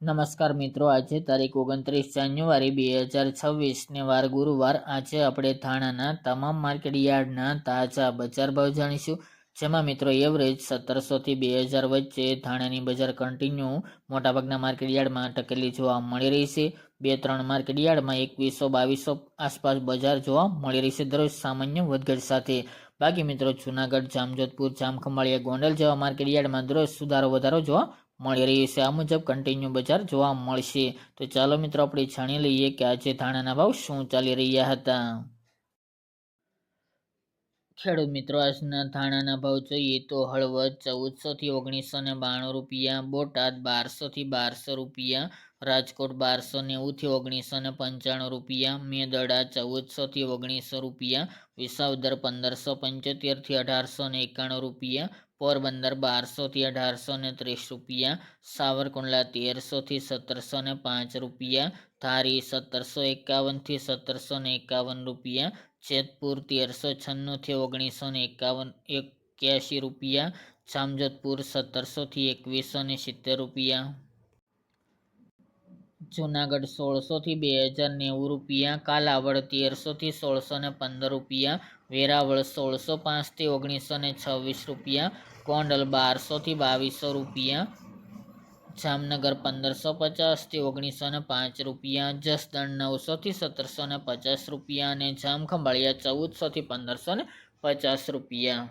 નમસ્કાર મિત્રો, આજે તારીખ 29 જાન્યુઆરી 2026 ને વાર ગુરુવાર. આજે આપણે થાણાના તમામ માર્કેટ યાર્ડના તાજા બજાર ભાવ જાણીશું. જેમાં મિત્રો એવરેજ 1700 થી 2000 વચ્ચે થાણાની બજાર કન્ટિન્યુ મોટાભાગના માર્કેટ યાર્ડમાં ટકેલી જોવા મળી રહી છે. 2-3 માર્કેટ યાર્ડમાં 2100-2200 આસપાસ બજાર જોવા મળી રહી છે દરરોજ સામાન્ય વધઘટ સાથે. બાકી મિત્રો જુનાગઢ, જામજોધપુર, જામખંભાળિયા, ગોંડલ જેવા માર્કેટ યાર્ડમાં દરરોજ સુધારો વધારો જોવા મળી રહ્યું છે. આ મુજબ કન્ટિન્યુ બજાર જોવા મળશે. તો ચાલો મિત્રો આપણે જાણી લઈએ કે આજે ધાણાના ભાવ શું ચાલી રહ્યા હતા. ખેડૂત મિત્રો, આજના ધાણાના ભાવ જોઈએ તો હળવદ 1400 થી 1992 રૂપિયા, બોટાદ 1200 થી 1200 રૂપિયા, રાજકોટ 1290 થી 1995 રૂપિયા, મેદડા 1400 થી 1900 રૂપિયા, વિસાવદર 1575 થી 1891 રૂપિયા, પોરબંદર 1200 થી 1830 રૂપિયા, સાવરકુંડલા 1300 થી 1705 રૂપિયા, ધારી 1751 થી 1751 રૂપિયા, જેતપુર 1396 થી 1981 રૂપિયા, જામજોધપુર 1700 થી 2170 રૂપિયા, જુનાગઢ 1600 થી 2090 રૂપિયા, કાલાવડ 1300 થી 1615 રૂપિયા, વેરાવળ 1605 થી 1926 રૂપિયા, ગોંડલ 1200 થી 2200 રૂપિયા, જામનગર 1550 થી 1905 રૂપિયા, જસદણ 900 થી 1750 રૂપિયા અને જામખંભાળિયા 1400 થી 1550 રૂપિયા.